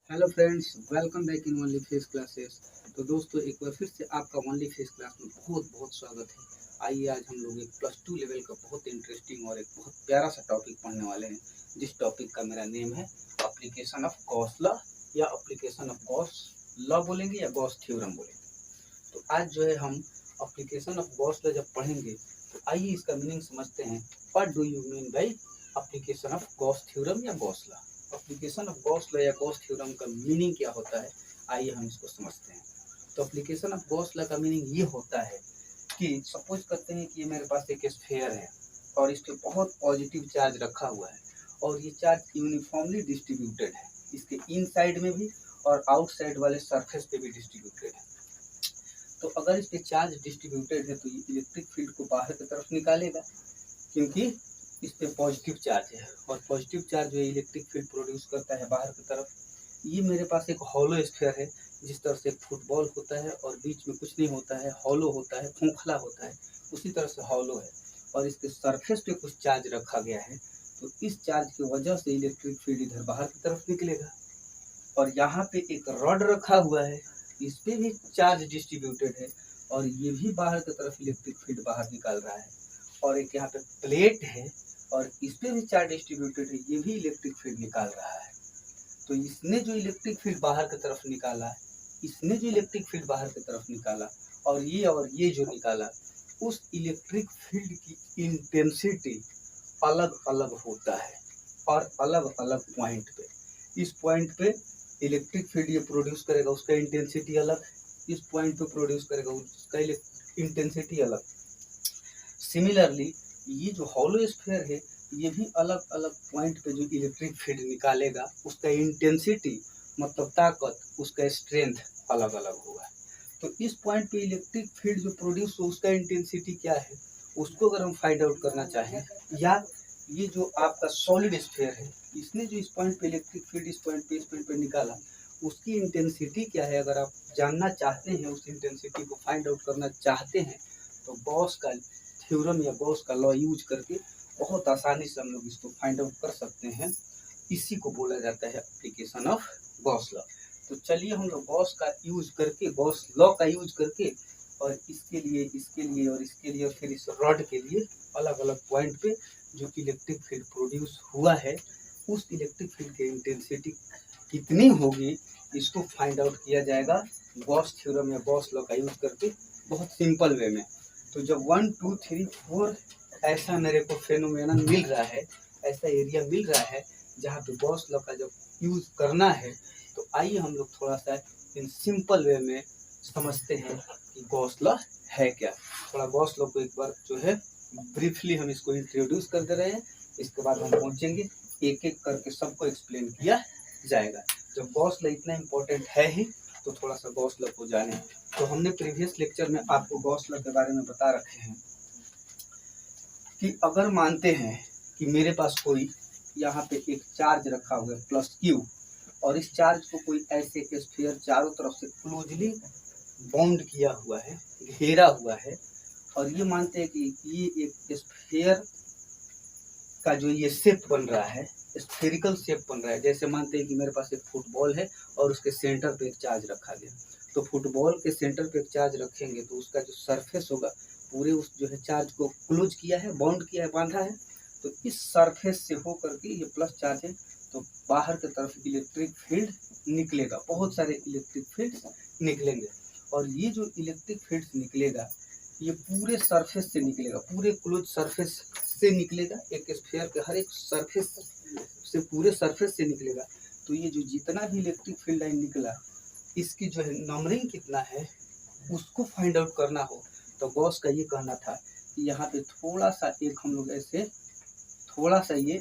Hello friends, welcome back in only face classes. तो दोस्तों, एक बार फिर से आपका ओनली फेस क्लास में बहुत बहुत स्वागत है। आइए आज हम लोग एक +2 लेवल का बहुत इंटरेस्टिंग और एक बहुत प्यारा सा टॉपिक पढ़ने वाले हैं, जिस टॉपिक का मेरा नेम है एप्लीकेशन ऑफ गॉस लॉ या एप्लीकेशन ऑफ गॉस लॉ बोलेंगे या गॉस थ्योरम बोलेंगे। तो आज जो है हम एप्लीकेशन ऑफ गॉस लॉ जब पढ़ेंगे तो आइए इसका मीनिंग समझते हैं। What do you mean by application of Gauss theorem या Gauss law? Application of Gauss law या गॉस थ्योरम का मीनिंग क्या होता है, आइए हम इसको समझते हैं। तो एप्लीकेशन ऑफ गॉस लॉ का मीनिंग ये होता है कि सपोज करते हैं कि ये मेरे पास एक स्फीयर है और इस पे बहुत पॉजिटिव चार्ज रखा हुआ है और ये चार्ज यूनिफॉर्मली डिस्ट्रीब्यूटेड है, इसके इन साइड में भी और आउटसाइड वाले सरफेस पे भी डिस्ट्रीब्यूटेड है। तो अगर इस पे चार्ज डिस्ट्रीब्यूटेड है तो ये इलेक्ट्रिक फील्ड को बाहर की तरफ निकालेगा, क्योंकि इस पे पॉजिटिव चार्ज है और पॉजिटिव चार्ज जो है इलेक्ट्रिक फील्ड प्रोड्यूस करता है बाहर की तरफ। ये मेरे पास एक हॉलो स्फीयर है, जिस तरह से फुटबॉल होता है और बीच में कुछ नहीं होता है, हॉलो होता है, खोखला होता है, उसी तरह से हॉलो है और इसके सरफेस पे कुछ चार्ज रखा गया है। तो इस चार्ज की वजह से इलेक्ट्रिक फील्ड इधर बाहर की तरफ निकलेगा। और यहाँ पे एक रॉड रखा हुआ है, इस पे भी चार्ज डिस्ट्रीब्यूटेड है और ये भी बाहर की तरफ इलेक्ट्रिक फील्ड बाहर निकाल रहा है। और एक यहाँ पे प्लेट है और इस पे भी चार्ज डिस्ट्रीब्यूटेड है, ये भी इलेक्ट्रिक फील्ड निकाल रहा है। तो इसने जो इलेक्ट्रिक फील्ड बाहर की तरफ निकाला, इसने जो इलेक्ट्रिक फील्ड बाहर की तरफ निकाला और ये जो निकाला, उस इलेक्ट्रिक फील्ड की इंटेंसिटी अलग अलग होता है और अलग अलग पॉइंट पे। इस पॉइंट पे इलेक्ट्रिक फील्ड ये प्रोड्यूस करेगा, उसका इंटेंसिटी अलग। इस पॉइंट पे प्रोड्यूस करेगा, उसका इंटेंसिटी अलग। सिमिलरली ये जो हॉलो स्फीयर है, ये भी अलग अलग पॉइंट पे जो इलेक्ट्रिक फील्ड निकालेगा, उसका इंटेंसिटी मतलब ताकत, उसका स्ट्रेंथ अलग अलग होगा। तो इस पॉइंट पे इलेक्ट्रिक फील्ड जो प्रोड्यूस हो उसका इंटेंसिटी क्या है, उसको अगर हम फाइंड आउट करना चाहें, या ये जो आपका सॉलिड स्फीयर है, इसने जो इस पॉइंट पे इलेक्ट्रिक फील्ड इस पॉइंट पे निकाला, उसकी इंटेंसिटी क्या है, अगर आप जानना चाहते हैं, उस इंटेंसिटी को फाइंड आउट करना चाहते हैं, तो गॉस का थ्योरम या गॉस का लॉ यूज करके बहुत आसानी से हम लोग इसको फाइंड आउट कर सकते हैं। इसी को बोला जाता है एप्लीकेशन ऑफ गॉस लॉ। तो चलिए हम लोग गॉस का यूज करके, गॉस लॉ का यूज करके, और इसके लिए और इसके लिए और फिर इस रॉड के लिए अलग अलग पॉइंट पे जो इलेक्ट्रिक फील्ड प्रोड्यूस हुआ है, उस इलेक्ट्रिक फील्ड की इंटेंसिटी कितनी होगी, इसको फाइंड आउट किया जाएगा गॉस थ्योरम या गॉस लॉ का यूज करके, बहुत सिंपल वे में। तो जब 1 2 3 4 ऐसा मेरे को फेनोमेना मिल रहा है, ऐसा एरिया मिल रहा है जहाँ पे गॉस लॉ का जब यूज करना है, तो आइए हम लोग थोड़ा सा इन सिंपल वे में समझते हैं कि गॉस लॉ है क्या। थोड़ा गॉस लॉ को एक बार जो है ब्रीफली हम इसको इंट्रोड्यूस कर दे रहे हैं, इसके बाद हम पहुंचेंगे, एक एक करके सबको एक्सप्लेन किया जाएगा। जब गॉस लॉ इतना इम्पोर्टेंट है ही, तो थोड़ा सा गॉस लॉ को जाने। तो हमने प्रीवियस लेक्चर में आपको गॉस लॉ के बारे में बता रखे हैं कि अगर मानते हैं कि मेरे पास कोई यहाँ पे एक चार्ज रखा हुआ है +Q, और इस चार्ज को कोई ऐसे स्फीयर चारों तरफ से क्लोजली बाउंड किया हुआ है, घेरा हुआ है, और ये मानते हैं कि ये एक स्फीयर का जो ये शेप बन रहा है, स्फेरिकल शेप बन रहा है। जैसे मानते हैं कि मेरे पास एक फुटबॉल है और उसके सेंटर पे एक चार्ज रखा गया, तो फुटबॉल के सेंटर पे एक चार्ज रखेंगे तो उसका जो सरफेस होगा, पूरे उस जो है चार्ज को क्लोज किया है, बाउंड किया है, बांधा है। तो इस सरफेस से होकर के ये प्लस चार्ज है, तो बाहर की तरफ इलेक्ट्रिक फील्ड निकलेगा, बहुत सारे इलेक्ट्रिक फील्ड निकलेंगे। और ये जो इलेक्ट्रिक फील्ड निकलेगा, ये पूरे सरफेस से निकलेगा, पूरे क्लोज सरफेस से निकलेगा, एक स्फीयर के हर एक सरफेस से, पूरे सरफेस से निकलेगा। तो ये जो जितना भी इलेक्ट्रिक फील्ड लाइन निकला, इसकी जो है नंबरिंग कितना है, उसको फाइंड आउट करना हो, तो गॉस का ये कहना था कि यहाँ पे थोड़ा सा एक हम लोग ऐसे थोड़ा सा ये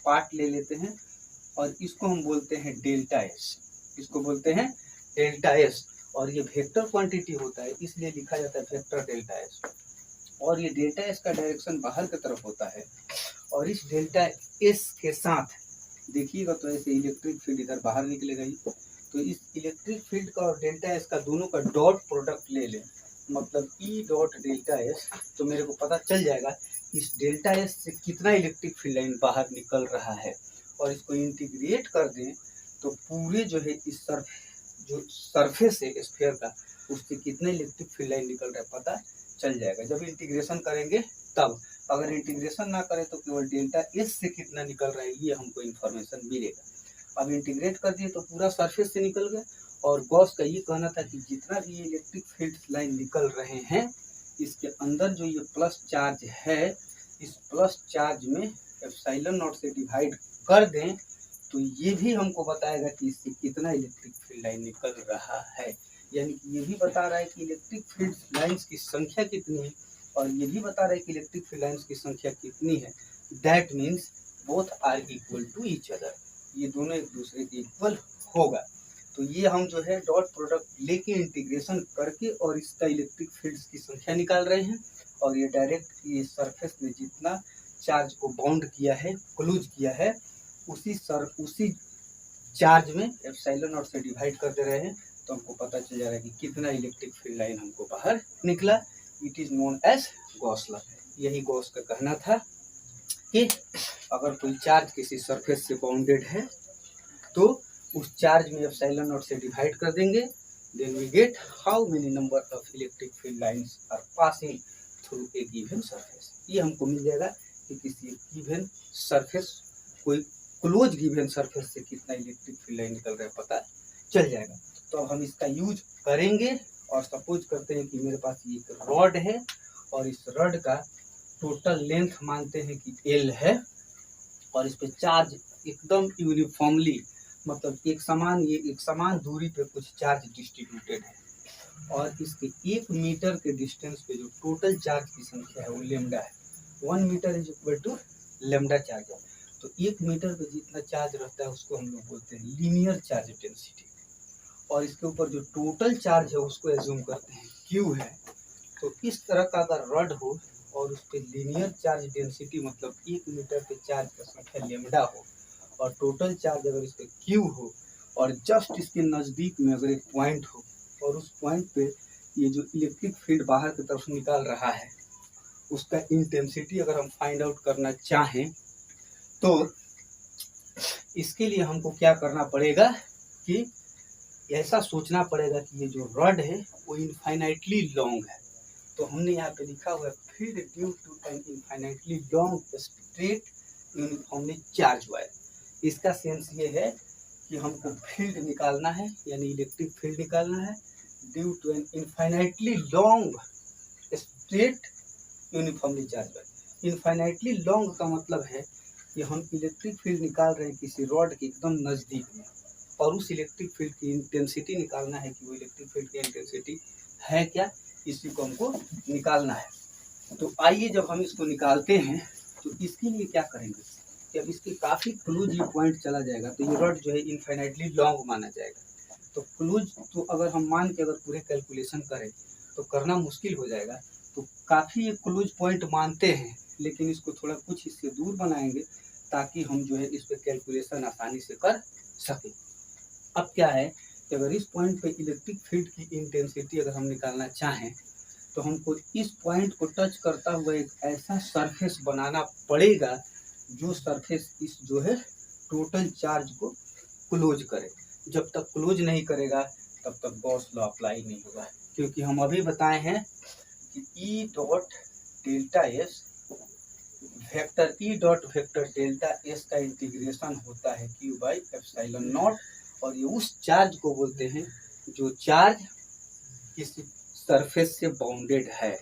पार्ट ले लेते हैं और इसको हम बोलते हैं डेल्टा एस, इसको बोलते हैं डेल्टा एस। और ये वेक्टर क्वांटिटी होता है, इसलिए लिखा जाता है वेक्टर डेल्टा एस। और ये डेल्टा एस का डायरेक्शन बाहर की तरफ होता है, और इस डेल्टा एस के साथ देखिएगा तो ऐसे इलेक्ट्रिक फील्ड इधर बाहर निकलेगा ही। तो इस इलेक्ट्रिक फील्ड का और डेल्टा एस का दोनों का डॉट प्रोडक्ट ले लें, मतलब ई डॉट डेल्टा एस, तो मेरे को पता चल जाएगा इस डेल्टा एस से कितना इलेक्ट्रिक फील्ड लाइन बाहर निकल रहा है। और इसको इंटीग्रेट कर दें तो पूरे जो है इस जो सरफेस है स्फीयर का, उससे कितना इलेक्ट्रिक फील्ड लाइन निकल रहा है पता चल जाएगा जब इंटीग्रेशन करेंगे तब। अगर इंटीग्रेशन ना करें तो केवल डेल्टा एस से कितना निकल रहा है ये हमको इन्फॉर्मेशन मिलेगा। अब इंटीग्रेट कर दिए तो पूरा सरफेस से निकल गया। और गॉस का ये कहना था कि जितना भी ये इलेक्ट्रिक फील्ड लाइन निकल रहे हैं इसके अंदर जो ये प्लस चार्ज है, इस प्लस चार्ज में एप्सिलॉन नॉट से डिवाइड कर दें तो ये भी हमको बताएगा कि इससे कितना इलेक्ट्रिक फील्ड लाइन निकल रहा है। यानी कि ये भी बता रहा है कि इलेक्ट्रिक फील्ड लाइंस की संख्या कितनी है और ये भी बता रहा है कि इलेक्ट्रिक फील्ड लाइंस की संख्या कितनी है। That means both are equal to each other, ये दोनों एक दूसरे के इक्वल होगा। तो ये हम जो है डॉट प्रोडक्ट लेके इंटीग्रेशन करके और इसका इलेक्ट्रिक फील्ड्स की संख्या निकाल रहे हैं। और ये डायरेक्ट ये सरफेस में जितना चार्ज को बाउंड किया है, क्लोज किया है, उसी चार्ज में एप्सिलॉन नॉट से डिवाइड कर दे रहे हैं तो हमको पता चल जा रहा है कि कितना इलेक्ट्रिक फील्ड लाइन हमको बाहर निकला। It is known as Gauss law. यही गॉस का कहना था कि अगर कोई चार्ज किसी सरफेस से बाउंडेड है तो उस चार्ज में एप्सिलॉन नॉट से डिवाइड कर देंगे, then we get how many number of electric field lines are passing through a given surface. ये हमको मिल जाएगा कि किसी गिवन सरफेस, कोई क्लोज गिवन सरफेस से कितना इलेक्ट्रिक फील्ड लाइन निकल रहा है पता चल जाएगा। तो अब हम इसका यूज करेंगे और सपोज करते हैं कि मेरे पास ये एक रॉड है और इस रॉड का टोटल लेंथ मानते हैं कि L है और इस पे चार्ज एकदम यूनिफॉर्मली, मतलब एक समान दूरी पे कुछ चार्ज डिस्ट्रीब्यूटेड है और इसके 1 मीटर के डिस्टेंस पे जो टोटल चार्ज की संख्या है वो लेमडा है। 1 metre is equal to lambda charge है। तो 1 मीटर पे जितना चार्ज रहता है उसको हम लोग बोलते हैं लीनियर चार्ज डेंसिटी। और इसके ऊपर जो टोटल चार्ज है उसको एज्यूम करते हैं Q है। तो इस तरह का अगर रॉड हो और उस पर लीनियर चार्ज डेंसिटी मतलब 1 मीटर पे चार्ज का संख्या लेमडा हो और टोटल चार्ज अगर इस पर Q हो और जस्ट इसके नज़दीक में अगर एक पॉइंट हो और उस पॉइंट पे ये जो इलेक्ट्रिक फील्ड बाहर की तरफ निकाल रहा है उसका इंटेंसिटी अगर हम फाइंड आउट करना चाहें तो इसके लिए हमको क्या करना पड़ेगा कि ऐसा सोचना पड़ेगा कि ये जो रॉड है वो इनफाइनाइटली लॉन्ग है। तो हमने यहाँ पे लिखा हुआ है field due to an infinitely long straight uniformly charge wire. इसका सेंस ये है कि हमको फील्ड निकालना है यानी इलेक्ट्रिक फील्ड निकालना है due to an infinitely long straight uniformly charge wire. Infinitely long का मतलब है कि हम इलेक्ट्रिक फील्ड निकाल रहे हैं किसी रॉड के एकदम नज़दीक में और उस इलेक्ट्रिक फील्ड की इंटेंसिटी निकालना है कि वो इलेक्ट्रिक फील्ड की इंटेंसिटी है क्या, इसी को हमको निकालना है। तो आइए जब हम इसको निकालते हैं तो इसके लिए क्या करेंगे कि अब इसके काफ़ी क्लोज ये पॉइंट चला जाएगा तो ये रॉड जो है इनफाइनाइटली लॉन्ग माना जाएगा। तो क्लोज तो अगर हम मान के अगर पूरे कैलकुलेशन करें तो करना मुश्किल हो जाएगा। तो काफ़ी ये क्लोज पॉइंट मानते हैं लेकिन इसको थोड़ा कुछ इससे दूर बनाएंगे ताकि हम जो है इस पर कैलकुलेशन आसानी से कर सकें। अब क्या है कि अगर इस पॉइंट पे इलेक्ट्रिक फील्ड की इंटेंसिटी अगर हम निकालना चाहें तो हमको इस पॉइंट को टच करता हुआ एक ऐसा सरफेस बनाना पड़ेगा जो सरफेस इस जो है टोटल चार्ज को क्लोज करे। जब तक क्लोज नहीं करेगा तब तक गॉस लॉ अप्लाई नहीं होगा, क्योंकि हम अभी बताए हैं कि E dot delta S vector delta S का इंटीग्रेशन होता है Q बाई एप्सिलॉन नॉट और ये उस चार्ज को बोलते हैं जो चार्ज किसी सरफेस से बाउंडेड है।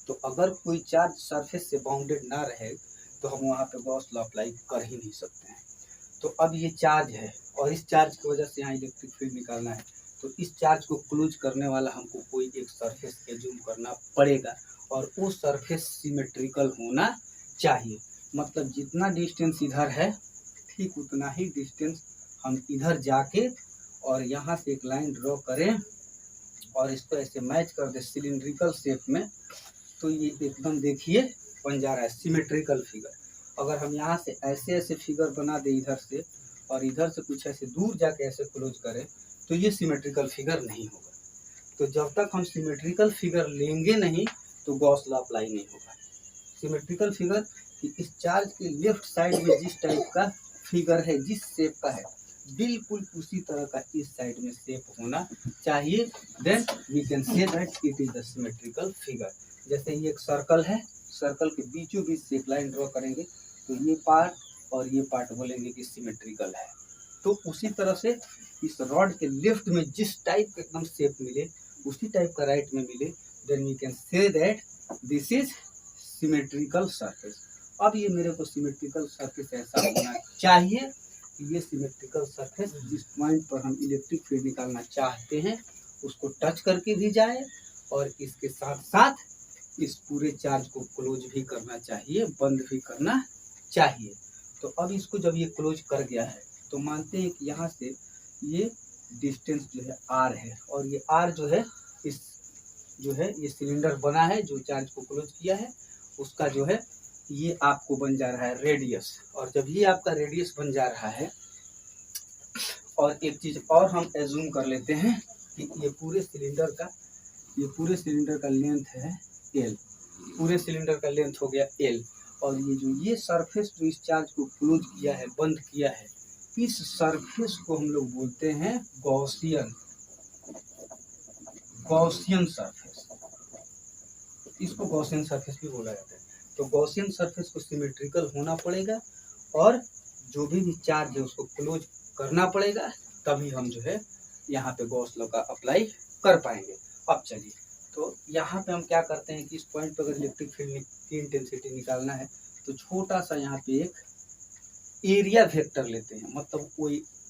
तो अगर कोई चार्ज सरफेस से बाउंडेड ना रहे तो हम वहाँ पे गॉस लॉ अप्लाई कर ही नहीं सकते हैं। तो अब ये चार्ज है और इस चार्ज की वजह से यहाँ इलेक्ट्रिक फील्ड निकालना है तो इस चार्ज को क्लोज करने वाला हमको कोई एक सरफेस एज्यूम करना पड़ेगा और वो सरफेस सिमेट्रिकल होना चाहिए। मतलब जितना डिस्टेंस इधर है ठीक उतना ही डिस्टेंस हम इधर जाके और यहाँ से एक लाइन ड्रॉ करें और इसको ऐसे मैच कर दे सिलिंड्रिकल शेप में तो ये एकदम देखिए बन जा रहा है सिमेट्रिकल फिगर। अगर हम यहाँ से ऐसे ऐसे फिगर बना दे इधर से और इधर से कुछ ऐसे दूर जाके ऐसे क्लोज करें तो ये सिमेट्रिकल फिगर नहीं होगा। तो जब तक हम सिमेट्रिकल फिगर लेंगे नहीं तो गॉस लॉ अप्लाई नहीं होगा। सिमेट्रिकल फिगर कि इस चार्ज के लेफ्ट साइड में जिस टाइप का फिगर है, जिस शेप का है, बिल्कुल उसी तरह का इस साइड में शेप होना चाहिए, then we can say that it is the symmetrical figure. जैसे ये एक सर्कल है, सर्कल के बीचों बीच से एक लाइन ड्रॉ करेंगे तो ये पार्ट और ये पार्ट बोलेंगे कि सिमेट्रिकल है। तो उसी तरह से इस रॉड के लेफ्ट में जिस टाइप का एकदम शेप मिले उसी टाइप का राइट में मिले, then we can say that this is symmetrical surface. अब ये मेरे को सिमेट्रिकल सरफेस ऐसा होना चाहिए कि ये सिमेट्रिकल सरफेस जिस पॉइंट पर हम इलेक्ट्रिक फील्ड निकालना चाहते हैं उसको टच करके भी जाए और इसके साथ साथ इस पूरे चार्ज को क्लोज भी करना चाहिए, बंद भी करना चाहिए। तो अब इसको जब ये क्लोज कर गया है तो मानते हैं कि यहाँ से ये डिस्टेंस जो है आर है और ये आर जो है इस जो है ये सिलेंडर बना है जो चार्ज को क्लोज किया है उसका जो है ये आपको बन जा रहा है रेडियस। और जब ये आपका रेडियस बन जा रहा है और एक चीज और हम एज्यूम कर लेते हैं कि ये पूरे सिलेंडर का लेंथ है एल, पूरे सिलेंडर का लेंथ हो गया एल और ये जो ये सरफेस जो इस चार्ज को क्लोज किया है, बंद किया है, इस सरफेस को हम लोग बोलते हैं गॉसियन सरफेस। इसको गॉसियन सरफेस भी बोला जाता है। तो गॉसियन सरफेस को सिमेट्रिकल होना पड़ेगा और जो भी चार्ज है उसको क्लोज करना पड़ेगा, तभी हम जो है यहाँ पे गॉस लॉ का अप्लाई कर पाएंगे। अब चलिए, तो यहाँ पे हम क्या करते हैं कि इस पॉइंट पर अगर इलेक्ट्रिक फील्ड की इंटेंसिटी निकालना है तो छोटा सा यहाँ पे एक एरिया वेक्टर लेते हैं, मतलब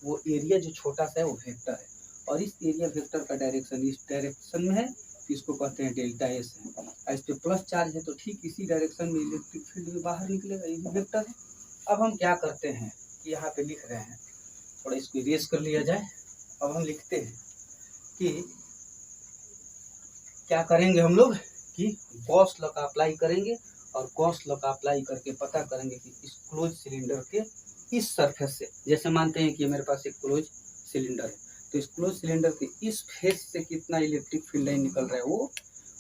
वो एरिया जो छोटा सा है वो वेक्टर है और इस एरिया वेक्टर का डायरेक्शन इस डायरेक्शन में है, इसको कहते हैं डेल्टा एस है। इस पे प्लस चार्ज है तो ठीक इसी डायरेक्शन में इलेक्ट्रिक फील्ड भी बाहर निकलेगा, ये भी वेक्टर है। अब हम क्या करते हैं कि यहाँ पे लिख रहे हैं, थोड़ा इसको इरेज कर लिया जाए। अब हम लिखते हैं कि क्या करेंगे हम लोग कि गॉस लॉ का अप्लाई करेंगे और गॉस लॉ का अप्लाई करके पता करेंगे कि इस क्लोज सिलेंडर के इस सरफेस से, जैसे मानते हैं कि मेरे पास एक क्लोज सिलेंडर है तो इस क्लोज सिलेंडर के इस फेस से कितना इलेक्ट्रिक फील्ड लाइन निकल रहा है वो,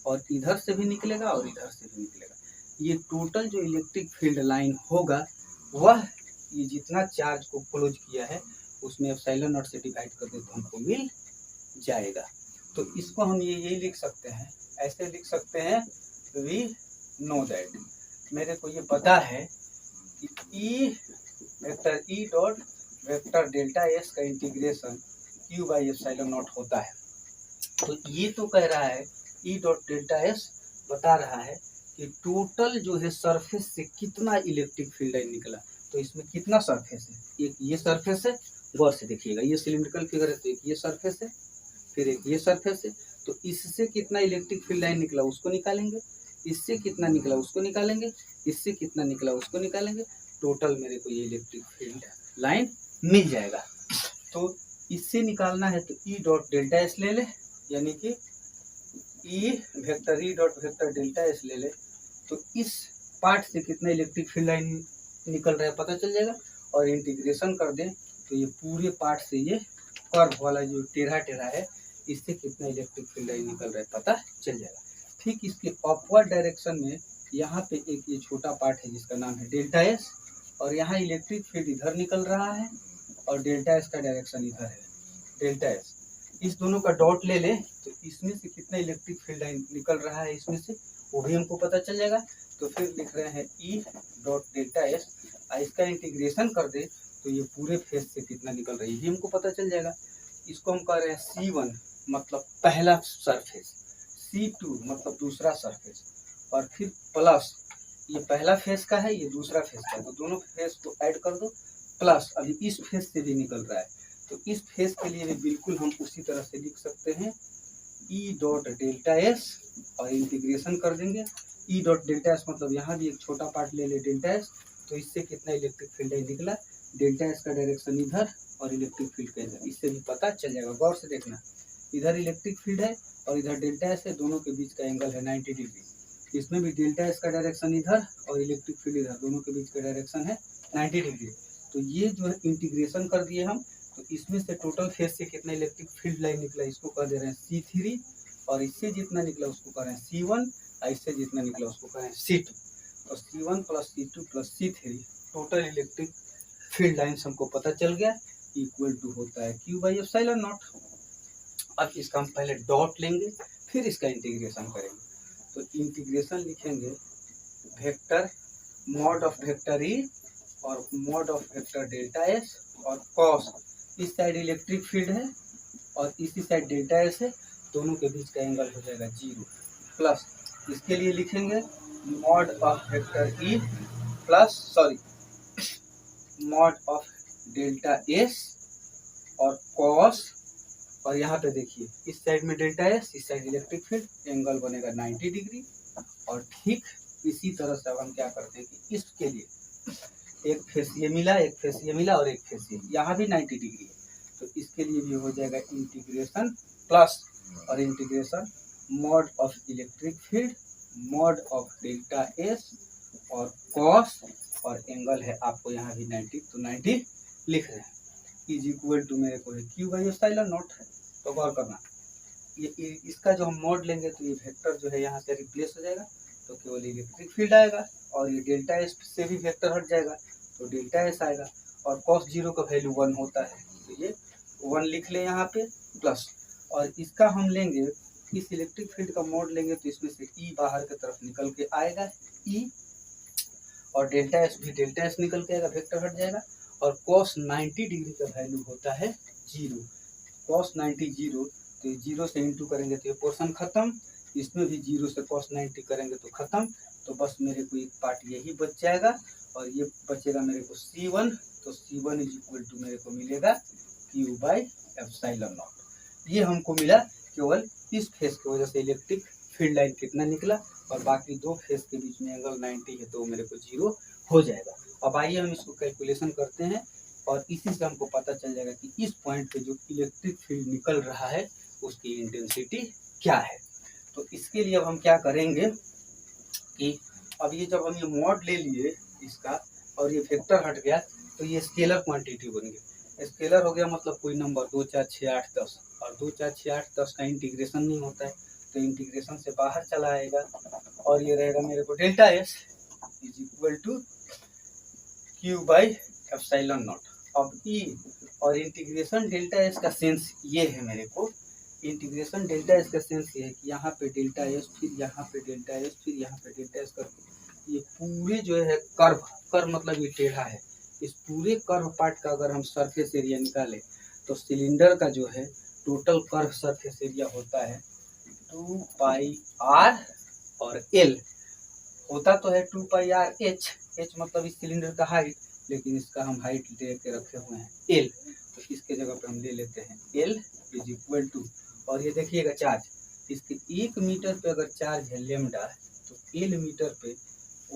और इधर से भी निकलेगा और इधर से भी निकलेगा। ये टोटल जो इलेक्ट्रिक फील्ड लाइन होगा वह ये जितना चार्ज को क्लोज किया है उसमें एप्सिलॉन नॉट से डिवाइड कर दे तो हमको मिल जाएगा। तो इसको हम यही लिख सकते हैं, ऐसे लिख सकते हैं, वी नो दैट, मेरे को ये पता है कि E vector E dot vector delta S का integration Q by epsilon naught होता है। तो ये तो कह रहा है ई डॉट डेल्टा एस बता रहा है कि टोटल जो है सरफेस से कितना इलेक्ट्रिक फील्ड लाइन निकला। तो इसमें कितना सरफेस है, एक ये सरफेस है, गौर से देखिएगा, ये सिलिंड्रिकल फिगर है तो एक ये सरफेस है, फिर एक ये सरफेस है, तो इससे कितना इलेक्ट्रिक फील्ड लाइन निकला उसको निकालेंगे, इससे कितना निकला उसको निकालेंगे, इससे कितना निकला उसको निकालेंगे, टोटल मेरे को ये इलेक्ट्रिक फील्ड लाइन मिल जाएगा। तो इससे निकालना है तो ई डॉट डेल्टा एस ले ले, यानी कि ई डॉट वेक्टर डेल्टा एस ले ले, तो इस पार्ट से कितना इलेक्ट्रिक फील्ड लाइन निकल रहा है पता चल जाएगा और इंटीग्रेशन कर दें तो ये पूरे पार्ट से ये कर्व वाला जो टेढ़ा टेढ़ा है इससे कितना इलेक्ट्रिक फील्ड लाइन निकल रहा है पता चल जाएगा। ठीक इसके अपवर्ड डायरेक्शन में यहाँ पे एक ये छोटा पार्ट है जिसका नाम है डेल्टा एस और यहाँ इलेक्ट्रिक फील्ड इधर निकल रहा है और डेल्टा एस का डायरेक्शन इधर है, डेल्टा एस इस दोनों का डॉट ले लें तो इसमें से कितना इलेक्ट्रिक फील्ड लाइन निकल रहा है इसमें से वो भी हमको पता चल जाएगा। तो फिर लिख रहे हैं ई डॉट डेल्टा एस, इसका इंटीग्रेशन कर दे तो ये पूरे फेस से कितना निकल रही है ये हमको पता चल जाएगा। इसको हम कह रहे हैं C1 मतलब पहला सरफेस, C2 मतलब दूसरा सरफेस और फिर प्लस ये पहला फेस का है ये दूसरा फेस का है, तो दोनों फेस को ऐड कर दो प्लस अभी इस फेस से भी निकल रहा है तो इस फेस के लिए भी बिल्कुल हम उसी तरह से लिख सकते हैं ई डॉट डेल्टा एस और इंटीग्रेशन कर देंगे। ई डॉट डेल्टा एस मतलब यहाँ भी एक छोटा पार्ट ले ले डेल्टा एस, तो इससे कितना इलेक्ट्रिक फील्ड निकला, डेल्टा एस का डायरेक्शन इधर और इलेक्ट्रिक फील्ड का इधर, इससे भी पता चल जाएगा। गौर से देखना, इधर इलेक्ट्रिक फील्ड है और इधर डेल्टा एस है, दोनों के बीच का एंगल है 90 डिग्री। इसमें भी डेल्टा एस का डायरेक्शन इधर और इलेक्ट्रिक फील्ड इधर, दोनों के बीच का डायरेक्शन है 90 डिग्री। तो ये जो है इंटीग्रेशन कर दिए हम, तो इसमें से टोटल फेस से कितना इलेक्ट्रिक फील्ड लाइन निकला इसको कह दे रहे हैं C3 और इससे जितना निकला उसको कह रहे हैं C1 और इससे जितना निकला उसको कह रहे हैं C2। तो C1 plus C2 plus C3 total electric field lines हमको पता चल गया। इक्वल टू होता है क्यू बाई एप्सिलॉन नॉट। अब इसका हम पहले डॉट लेंगे, फिर इसका इंटीग्रेशन करेंगे। तो इंटीग्रेशन लिखेंगे vector mod of vector E और mod of vector delta S और कॉस, इस साइड इलेक्ट्रिक फील्ड है और इसी साइड डेल्टा एस है, दोनों के बीच का एंगल हो जाएगा 0 प्लस इसके लिए लिखेंगे mod of vector E plus mod of delta S और कॉस, और यहाँ पे देखिए इस साइड में डेल्टा एस, इस साइड इलेक्ट्रिक फील्ड, एंगल बनेगा 90 डिग्री। और ठीक इसी तरह से अब हम क्या करते हैं कि इसके लिए एक फेस ये मिला, एक फेस ये मिला और एक फेस ये, यहाँ भी 90 डिग्री है, तो इसके लिए भी हो जाएगा इंटीग्रेशन प्लस और integration mod of electric field mod of delta S और कॉस, और एंगल है आपको यहाँ भी 90, तो 90 लिख रहे हैं, इज इक्वल टू मेरे को है क्यू बाई एप्सिलॉन नॉट है। तो गौर करना, ये इसका जो हम मॉड लेंगे तो ये वेक्टर जो है यहाँ से रिप्लेस हो जाएगा, तो केवल इलेक्ट्रिक फील्ड आएगा, और ये डेल्टा एस से भी वेक्टर हट जाएगा तो डेल्टा एस आएगा, और कॉस 0 का वैल्यू 1 होता है, तो ये 1 लिख ले यहाँ पे प्लस, और इसका हम लेंगे इस इलेक्ट्रिक फील्ड का मॉड लेंगे तो इसमें से ई बाहर की तरफ निकल के आएगा ई, और डेल्टा एस भी डेल्टा एस निकल के आएगा, वेक्टर हट जाएगा, और cos 90 डिग्री का वैल्यू होता है 0, cos 90 0, तो 0 से इंटू करेंगे तो ये पोर्शन खत्म, इसमें भी 0 से cos 90 करेंगे तो खत्म, तो बस मेरे को एक पार्ट यही बच जाएगा, और ये बचेगा मेरे को C1, तो C1 इज इक्वल टू मेरे को मिलेगा क्यू बाई एप्सिलॉन नॉट। ये हमको मिला केवल इस फेस की वजह से इलेक्ट्रिक फील्ड लाइन कितना निकला, और बाकी दो फेस के बीच में एंगल 90 है तो मेरे को 0 हो जाएगा। अब आइए हम इसको कैलकुलेशन करते हैं, और इसी से हमको पता चल जाएगा कि इस पॉइंट पे जो इलेक्ट्रिक फील्ड निकल रहा है उसकी इंटेंसिटी क्या है। तो इसके लिए अब हम क्या करेंगे कि अब ये जब हम ये मॉड ले लिए इसका और ये वेक्टर हट गया तो ये स्केलर क्वांटिटी बन गया, स्केलर हो गया मतलब कोई नंबर 2 4 6 8 10, और 2 4 6 8 10 का इंटीग्रेशन नहीं होता है, तो इंटीग्रेशन से बाहर चला आएगा, और ये रहेगा मेरे को delta S is equal to Q by epsilon naught. अब ई और इंटीग्रेशन डेल्टा एस का सेंस ये है मेरे को, इंटीग्रेशन डेल्टा एस का सेंस ये है कि यहाँ पे डेल्टा एस, फिर यहाँ पे डेल्टा एस, फिर यहाँ पे डेल्टा एस करके ये पूरे जो है कर्व मतलब ये टेढ़ा है, इस पूरे कर्व पार्ट का अगर हम सरफेस एरिया निकालें तो सिलेंडर का जो है टोटल कर्व सरफेस एरिया होता है 2 पाई आर, और एल होता तो है 2 पाई आर एच, एच मतलब इस सिलेंडर का हाइट, लेकिन इसका हम हाइट दे के रखे हुए हैं एल, तो इसके जगह पे हम ले लेते हैं एल इज इक्वल टू, और ये देखिएगा चार्ज, इसके 1 मीटर पे अगर चार्ज है लेमडा, तो एल मीटर पे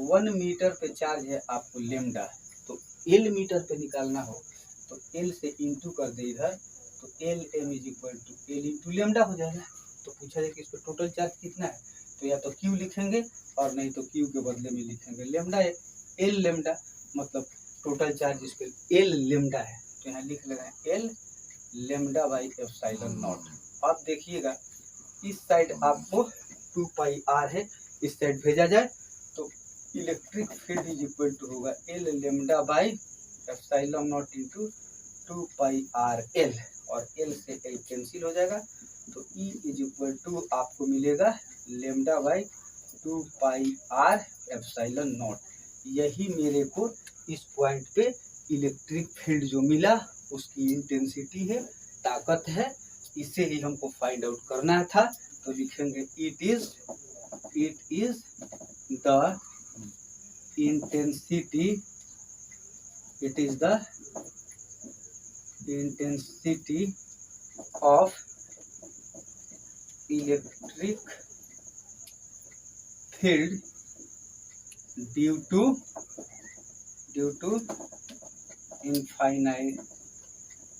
1 मीटर पे चार्ज है आपको लेमडा, तो एल मीटर पे निकालना हो तो एल से इंटू कर दे इधर, तो L M is equal to L into lambda हो जाएगा। तो पूछा जाए कि इस पर टोटल चार्ज कितना है, तो या तो क्यू लिखेंगे और नहीं तो क्यू के बदले में लिखेंगे लेमडा, एल लेमडा, मतलब टोटल चार्ज इस पर एल लेमडा है, तो यहाँ लिख लेना है L lambda by epsilon naught. अब देखिएगा इस साइड आपको 2 पाई आर है, इस साइड भेजा जाए तो electric field is equal to होगा L lambda by epsilon naught into 2 pi R L, और एल से एल कैंसिल हो जाएगा, तो ई इज इक्वल टू आपको मिलेगा lambda by 2 pi R epsilon naught. यही मेरे को इस पॉइंट पे इलेक्ट्रिक फील्ड जो मिला उसकी इंटेंसिटी है, ताकत है, इसे ही हमको फाइंड आउट करना था। तो लिखेंगे it is the intensity, it is the intensity of electric field due to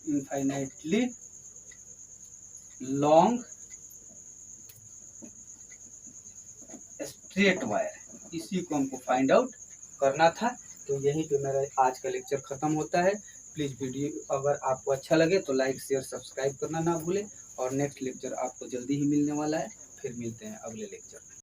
infinitely long straight wire, इसी को हमको फाइंड आउट करना था। तो यहीं पे मेरा आज का लेक्चर खत्म होता है। प्लीज़ वीडियो अगर आपको अच्छा लगे तो लाइक शेयर सब्सक्राइब करना ना भूलें, और नेक्स्ट लेक्चर आपको जल्दी ही मिलने वाला है। फिर मिलते हैं अगले लेक्चर में।